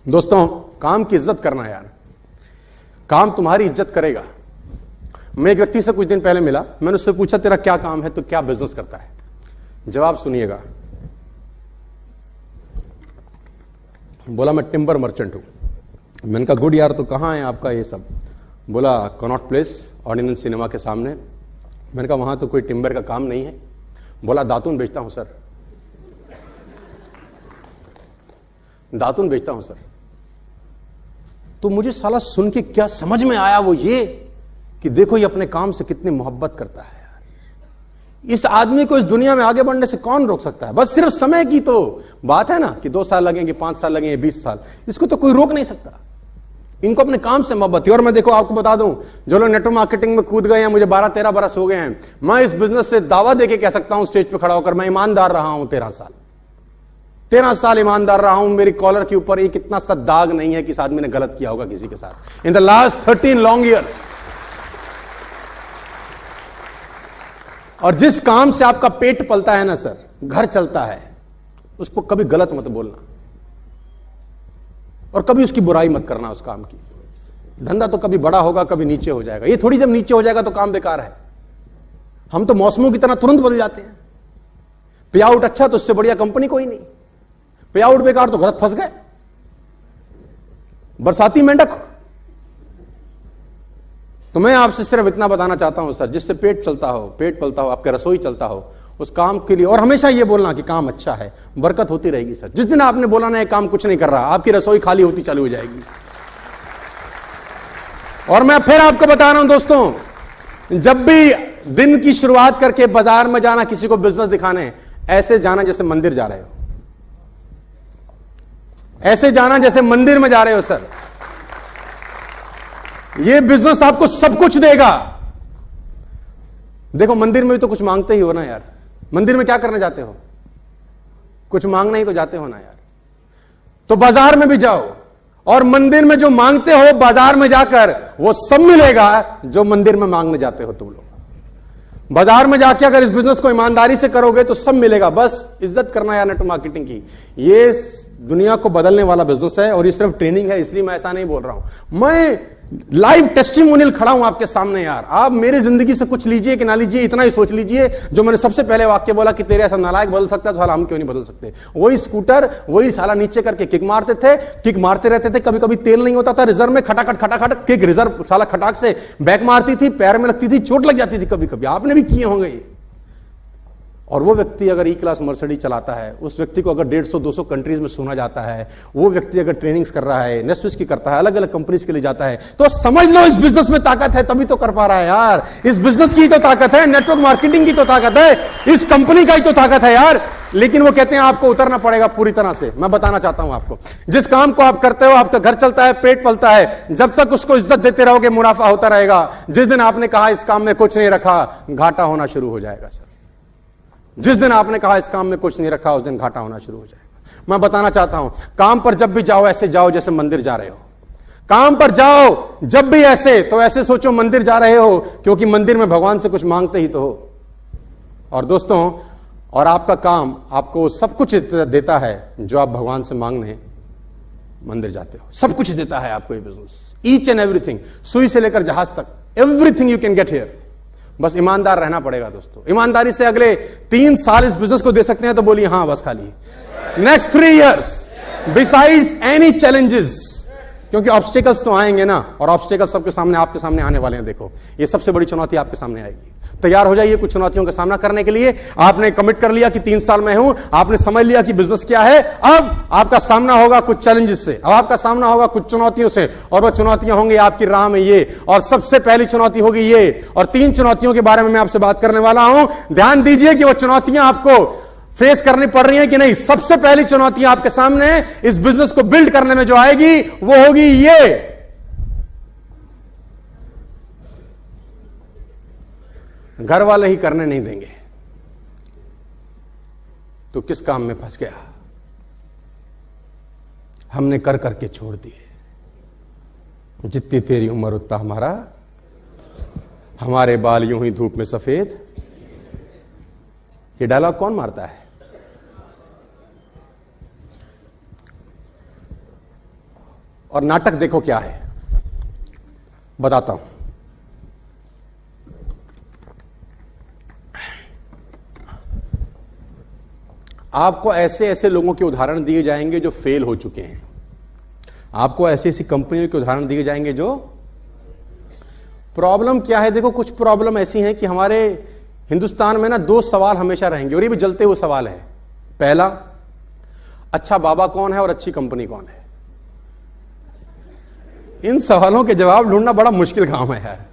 दोस्तों, काम की इज्जत करना यार, काम तुम्हारी इज्जत करेगा। मैं एक व्यक्ति से कुछ दिन पहले मिला, मैंने उससे पूछा तेरा क्या काम है, तो क्या बिजनेस करता है। जवाब सुनिएगा, बोला मैं टिम्बर मर्चेंट हूं। मैंने कहा गुड यार, तो कहां है आपका ये सब। बोला कनॉट प्लेस, ऑर्डिनेंस सिनेमा के सामने। मैंने कहा वहां तो कोई टिम्बर का काम नहीं है। बोला दातुन बेचता हूं सर, दातुन बेचता हूं सर। तो मुझे साला सुन के क्या समझ में आया, वो ये कि देखो ये अपने काम से कितनी मोहब्बत करता है यार। इस आदमी को इस दुनिया में आगे बढ़ने से कौन रोक सकता है। बस सिर्फ समय की तो बात है ना कि 2 साल लगेंगे, 5 साल लगेंगे, 20 साल, इसको तो कोई रोक नहीं सकता। इनको अपने काम से मोहब्बत है। और मैं देखो आपको बता दूं, जो लोग नेटवर्क मार्केटिंग में कूद गए हैं, मुझे 12-13 बरस हो गए हैं, मैं इस बिजनेस से दावा देके कह सकता हूं स्टेज पे खड़ा होकर, मैं ईमानदार रहा हूं 13 साल ईमानदार रहा हूं। मेरी कॉलर के ऊपर एक इतना सा दाग नहीं है कि इस आदमी ने गलत किया होगा किसी के साथ। In the last 13 long years. और जिस काम से आपका पेट पलता है ना सर, घर चलता है, उसको कभी गलत मत बोलना और कभी उसकी बुराई मत करना उस काम की। धंधा तो कभी बड़ा होगा, कभी नीचे हो जाएगा। ये थोड़ी जब नीचे हो जाएगा तो काम बेकार है। हम तो मौसमों की तरह तुरंत बदल जाते हैं। पे आउट अच्छा तो उससे बढ़िया कंपनी कोई नहीं, पे आउट बेकार तो गलत फंस गए। बरसाती मेंढक। तो मैं आपसे सिर्फ इतना बताना चाहता हूं सर, जिससे पेट चलता हो, पेट पलता हो, आपके रसोई चलता हो, उस काम के लिए, और हमेशा ये बोलना कि काम अच्छा है, बरकत होती रहेगी सर। जिस दिन आपने बोला ना ये काम कुछ नहीं कर रहा, आपकी रसोई खाली होती चालू हो जाएगी। और मैं फिर आपको बता रहा हूं दोस्तों, जब भी दिन की शुरुआत करके बाजार में जाना, किसी को बिजनेस दिखाने, ऐसे जाना जैसे मंदिर जा रहे हो, ऐसे जाना जैसे मंदिर में जा रहे हो सर। ये बिजनेस आपको सब कुछ देगा। देखो मंदिर में भी तो कुछ मांगते ही हो ना यार। मंदिर में क्या करने जाते हो, कुछ मांगना ही तो जाते हो ना यार। तो बाजार में भी जाओ और मंदिर में जो मांगते हो, बाजार में जाकर वो सब मिलेगा जो मंदिर में मांगने जाते हो तुम लोग। बाजार में जाके अगर इस बिजनेस को ईमानदारी से करोगे तो सब मिलेगा। बस इज्जत करना यार नेटवर्क मार्केटिंग की। ये दुनिया को बदलने वाला बिजनेस है और ये सिर्फ ट्रेनिंग है, इसलिए मैं ऐसा नहीं बोल रहा हूं। मैं लाइव टेस्टिमोनियल खड़ा हूं आपके सामने यार। आप मेरी जिंदगी से कुछ लीजिए कि ना लीजिए, इतना ही सोच लीजिए, जो मैंने सबसे पहले वाक्य बोला कि तेरे ऐसा नालायक बदल सकता है तो साला हम क्यों नहीं बदल सकते। वही स्कूटर, वही साला नीचे करके किक मारते थे, किक मारते रहते थे। कभी कभी तेल नहीं होता था रिजर्व में, खटाखट खटाखट किक रिजर्व साला खटाक से बैक मारती थी, पैर में लगती थी, चोट लग जाती थी। कभी कभी आपने भी किए होंगे ये। और वो व्यक्ति अगर ई क्लास मर्सिडीज चलाता है, उस व्यक्ति को अगर 150-200 कंट्रीज में सुना जाता है, वो व्यक्ति अगर ट्रेनिंग्स कर रहा है, नेस्विस की करता है, अलग अलग कंपनीज के लिए जाता है, तो समझ लो इस बिजनेस में ताकत है, तभी तो कर पा रहा है यार। इस बिजनेस की तो ताकत है, नेटवर्क मार्केटिंग की तो ताकत है, इस कंपनी का ही तो ताकत है यार। लेकिन वो कहते हैं आपको उतरना पड़ेगा पूरी तरह से। मैं बताना चाहता हूं आपको, जिस काम को आप करते हो, आपका घर चलता है, पेट पलता है, जब तक उसको इज्जत देते रहोगे मुनाफा होता रहेगा। जिस दिन आपने कहा इस काम में कुछ नहीं रखा, घाटा होना शुरू हो जाएगा सर। जिस दिन आपने कहा इस काम में कुछ नहीं रखा, उस दिन घाटा होना शुरू हो जाएगा। मैं बताना चाहता हूं, काम पर जब भी जाओ ऐसे जाओ जैसे मंदिर जा रहे हो। काम पर जाओ जब भी ऐसे, तो ऐसे सोचो मंदिर जा रहे हो, क्योंकि मंदिर में भगवान से कुछ मांगते ही तो हो। और दोस्तों, और आपका काम आपको सब कुछ देता है जो आप भगवान से मांगने मंदिर जाते हो। सब कुछ देता है आपको ये बिजनेस, ईच एंड एवरीथिंग, सुई से लेकर जहाज तक, everything you can get here. बस ईमानदार रहना पड़ेगा दोस्तों। ईमानदारी से अगले 3 साल इस बिजनेस को दे सकते हैं तो बोलिए हाँ बस खाली। Next 3 years besides any challenges, क्योंकि ऑब्स्टिकल्स तो आएंगे ना, और ऑब्स्टिकल्स सबके सामने, आपके सामने आने वाले हैं। देखो ये सबसे बड़ी चुनौती आपके सामने आएगी। तैयार हो जाइए कुछ चुनौतियों का सामना करने के लिए। आपने कमिट कर लिया कि 3 साल में हूं, आपने समझ लिया कि बिजनेस क्या है। अब आपका सामना होगा कुछ चैलेंजेस से, अब आपका सामना होगा कुछ चुनौतियों से, और वो चुनौतियां होंगी आपकी राह में ये। और सबसे पहली चुनौती होगी ये, और 3 चुनौतियों के बारे में मैं आपसे बात करने वाला हूं। ध्यान दीजिए कि वो चुनौतियां आपको फेस करनी पड़ रही है कि नहीं। सबसे पहली चुनौती आपके सामने इस बिजनेस को बिल्ड करने में जो आएगी वो होगी ये, घर वाले ही करने नहीं देंगे तो किस काम में फंस गया। हमने कर करके छोड़ दिए। जितनी तेरी उम्र उतना हमारा, हमारे बाल यूं ही धूप में सफेद। ये डायलॉग कौन मारता है? और नाटक देखो क्या है, बताता हूं। आपको ऐसे ऐसे लोगों के उदाहरण दिए जाएंगे जो फेल हो चुके हैं, आपको ऐसी ऐसी कंपनियों के उदाहरण दिए जाएंगे जो, प्रॉब्लम क्या है, देखो कुछ प्रॉब्लम ऐसी हैं कि हमारे हिंदुस्तान में ना दो सवाल हमेशा रहेंगे और ये भी जलते हुए सवाल है। पहला, अच्छा बाबा कौन है और अच्छी कंपनी कौन है? इन सवालों के जवाब ढूंढना बड़ा मुश्किल काम है यार,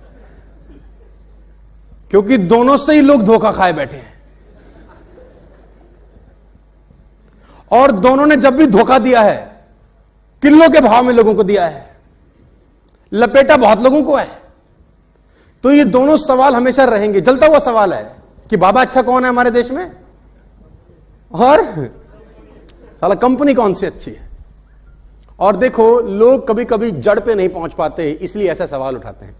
क्योंकि दोनों से ही लोग धोखा खाए बैठे हैं और दोनों ने जब भी धोखा दिया है किलो के भाव में लोगों को दिया है, लपेटा बहुत लोगों को है। तो ये दोनों सवाल हमेशा रहेंगे। जलता हुआ सवाल है कि बाबा अच्छा कौन है हमारे देश में, और साला कंपनी कौन सी अच्छी है। और देखो लोग कभी कभी जड़ पे नहीं पहुंच पाते, इसलिए ऐसा सवाल उठाते हैं।